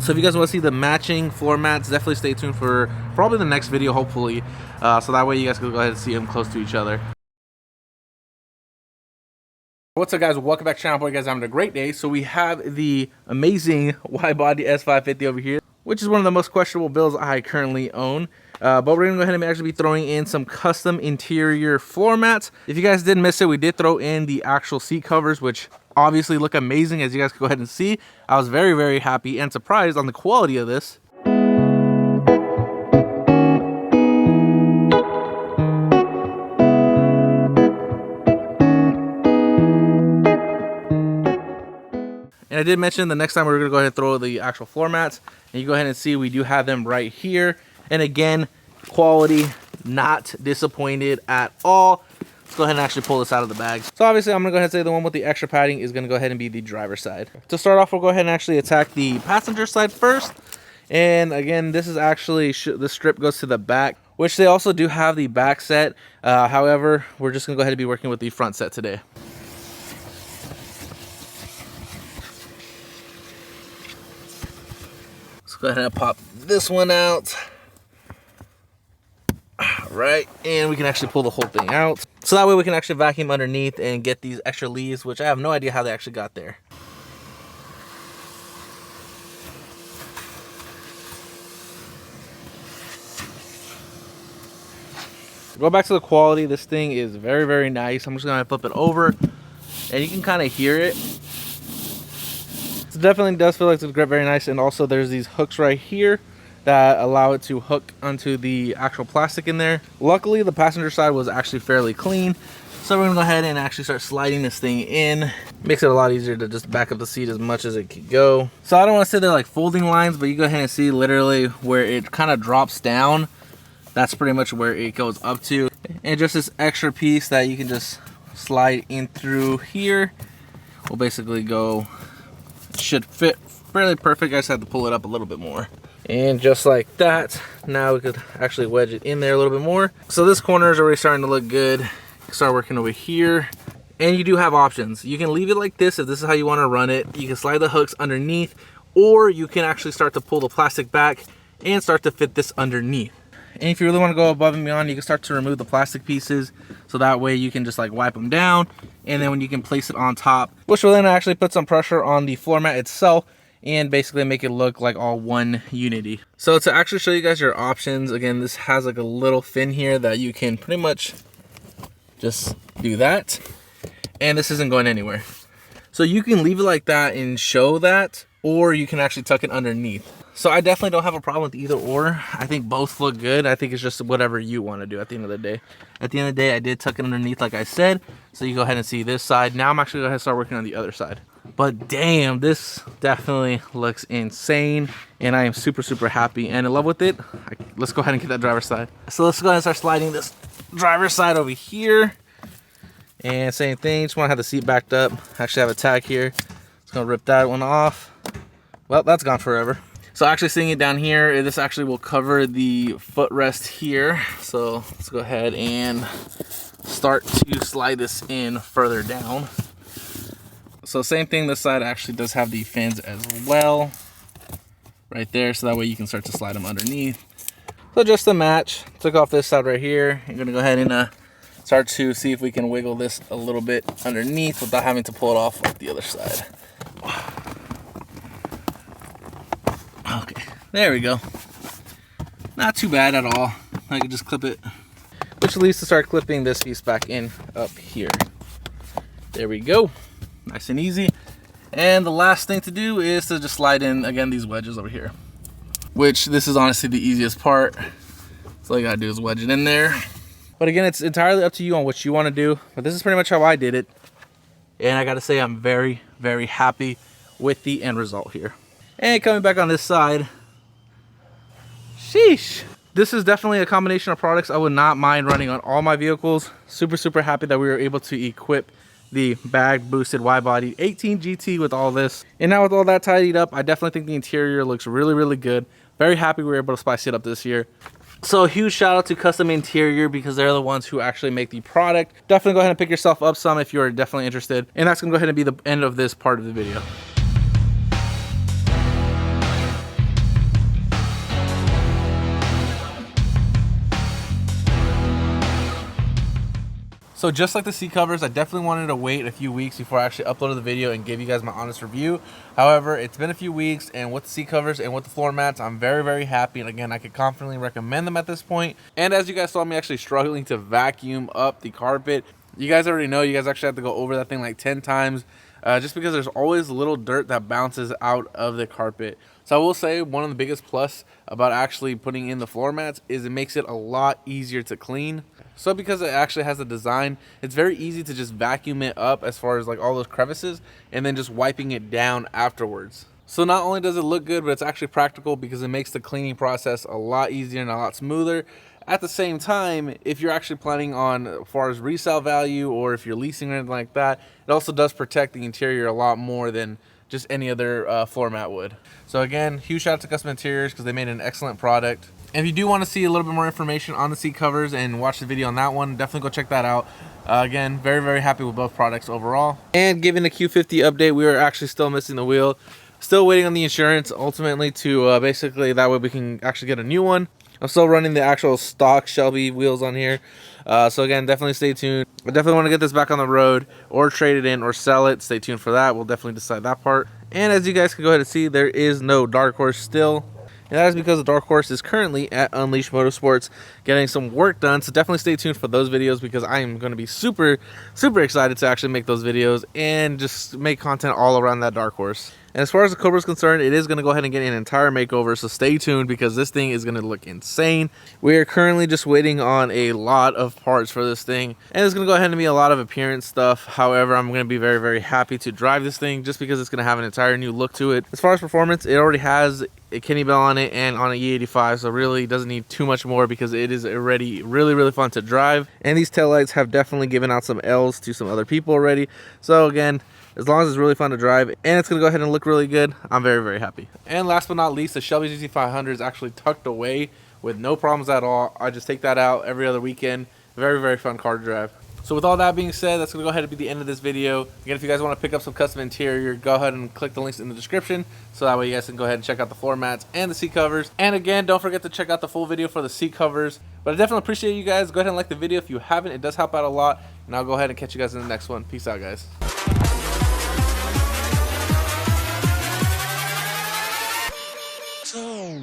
So if you guys want to see the matching floor mats, definitely stay tuned for probably the next video, hopefully. So that way you guys can go ahead and see them close to each other. What's up, guys? Welcome back to the channel. Boy, guys, I'm having a great day. So we have the amazing wide body S550 over here, which is one of the most questionable builds I currently own. But we're gonna go ahead and actually be throwing in some custom interior floor mats. If you guys didn't miss it, we did throw in the actual seat covers, which obviously look amazing, as you guys can go ahead and see. I was very, very happy and surprised on the quality of this. And I did mention the next time we're gonna go ahead and throw the actual floor mats, and you go ahead and see we do have them right here. And again, quality, not disappointed at all. Let's go ahead and actually pull this out of the bag. So obviously I'm gonna go ahead and say the one with the extra padding is gonna go ahead and be the driver's side. To start off, we'll go ahead and actually attack the passenger side first. And again, this is actually, the strip goes to the back, which they also do have the back set. However, we're just gonna go ahead and be working with the front set today. Let's go ahead and pop this one out. All right, and we can actually pull the whole thing out. So that way we can actually vacuum underneath and get these extra leaves, which I have no idea how they actually got there. Go back to the quality. This thing is very, very nice. I'm just gonna flip it over and you can kind of hear it. It definitely does feel like it's grip very nice, and also there's these hooks right here that allow it to hook onto the actual plastic in there. Luckily, the passenger side was actually fairly clean, so we're gonna go ahead and actually start sliding this thing in. Makes it a lot easier to just back up the seat as much as it could go. So I don't want to say they're like folding lines, but you go ahead and see literally where it kind of drops down. That's pretty much where it goes up to, and just this extra piece that you can just slide in through here will basically go. Should fit fairly perfect. I just had to pull it up a little bit more, and just like that, now we could actually wedge it in there a little bit more. So this corner is already starting to look good. Start working over here, and you do have options. You can leave it like this if this is how you want to run it. You can slide the hooks underneath, or you can actually start to pull the plastic back and start to fit this underneath. And if you really want to go above and beyond, you can start to remove the plastic pieces, so that way you can just like wipe them down, and then when you can place it on top, which will then actually put some pressure on the floor mat itself and basically make it look like all one unity. So to actually show you guys your options, again, this has like a little fin here that you can pretty much just do that, and this isn't going anywhere. So you can leave it like that and show that, or you can actually tuck it underneath. So I definitely don't have a problem with either or. I think both look good. I think it's just whatever you want to do at the end of the day. At the end of the day, I did tuck it underneath like I said. So you go ahead and see this side. Now I'm actually going to start working on the other side. But damn, this definitely looks insane. And I am super, super happy and in love with it. Let's go ahead and get that driver's side. So let's go ahead and start sliding this driver's side over here. And same thing, just want to have the seat backed up. Actually have a tag here. Just going to rip that one off. Well, that's gone forever. So actually seeing it down here, this actually will cover the footrest here. So let's go ahead and start to slide this in further down. So same thing, this side actually does have the fins as well, right there. So that way you can start to slide them underneath. So just to match, took off this side right here. I'm gonna go ahead and start to see if we can wiggle this a little bit underneath without having to pull it off the other side. Okay, there we go. Not too bad at all. I can just clip it, which leads to start clipping this piece back in up here. There we go, nice and easy. And the last thing to do is to just slide in again these wedges over here, which this is honestly the easiest part. So all you gotta do is wedge it in there. But again, it's entirely up to you on what you want to do, but this is pretty much how I did it, and I gotta say I'm very, very happy with the end result here. And coming back on this side, sheesh. This is definitely a combination of products I would not mind running on all my vehicles. Super, super happy that we were able to equip the bag boosted wide body 18 GT with all this. And now with all that tidied up, I definitely think the interior looks really, really good. Very happy we were able to spice it up this year. So a huge shout out to Kustom Interior, because they're the ones who actually make the product. Definitely go ahead and pick yourself up some if you're definitely interested. And that's gonna go ahead and be the end of this part of the video. So just like the seat covers, I definitely wanted to wait a few weeks before I actually uploaded the video and give you guys my honest review. However, it's been a few weeks, and with the seat covers and with the floor mats, I'm very, very happy. And again, I could confidently recommend them at this point. And as you guys saw me actually struggling to vacuum up the carpet, you guys already know, you guys actually have to go over that thing like 10 times. Just because there's always little dirt that bounces out of the carpet. So I will say one of the biggest plus about actually putting in the floor mats is it makes it a lot easier to clean. So because it actually has a design, it's very easy to just vacuum it up as far as like all those crevices and then just wiping it down afterwards. So not only does it look good, but it's actually practical because it makes the cleaning process a lot easier and a lot smoother. At the same time, if you're actually planning on as far as resale value or if you're leasing or anything like that, it also does protect the interior a lot more than just any other floor mat would. So again, huge shout out to Kustom Interiors because they made an excellent product. And if you do want to see a little bit more information on the seat covers and watch the video on that one, definitely go check that out. Again, very, very happy with both products overall. And given the Q50 update, we are actually still missing the wheel. Still waiting on the insurance ultimately to basically that way we can actually get a new one. I'm still running the actual stock Shelby wheels on here. So again, definitely stay tuned. I definitely want to get this back on the road or trade it in or sell it. Stay tuned for that. We'll definitely decide that part. And as you guys can go ahead and see, there is no Dark Horse still. And that is because the Dark Horse is currently at Unleashed Motorsports getting some work done. So definitely stay tuned for those videos because I am going to be super, super excited to actually make those videos and just make content all around that Dark Horse. And as far as the Cobra is concerned, it is going to go ahead and get an entire makeover, so stay tuned because this thing is going to look insane. We are currently just waiting on a lot of parts for this thing, and it's going to go ahead and be a lot of appearance stuff. However, I'm going to be very, very happy to drive this thing just because it's going to have an entire new look to it. As far as performance, it already has a Kenny Bell on it and on an E85, so really doesn't need too much more because it is already really, really fun to drive. And these taillights have definitely given out some L's to some other people already. So again, as long as it's really fun to drive and it's going to go ahead and look really good, I'm very, very happy. And last but not least, the Shelby GT500 is actually tucked away with no problems at all. I just take that out every other weekend. Very, very fun car to drive. So with all that being said, that's going to go ahead and be the end of this video. Again, if you guys want to pick up some custom interior, go ahead and click the links in the description. So that way you guys can go ahead and check out the floor mats and the seat covers. And again, don't forget to check out the full video for the seat covers. But I definitely appreciate you guys. Go ahead and like the video if you haven't. It does help out a lot. And I'll go ahead and catch you guys in the next one. Peace out, guys. So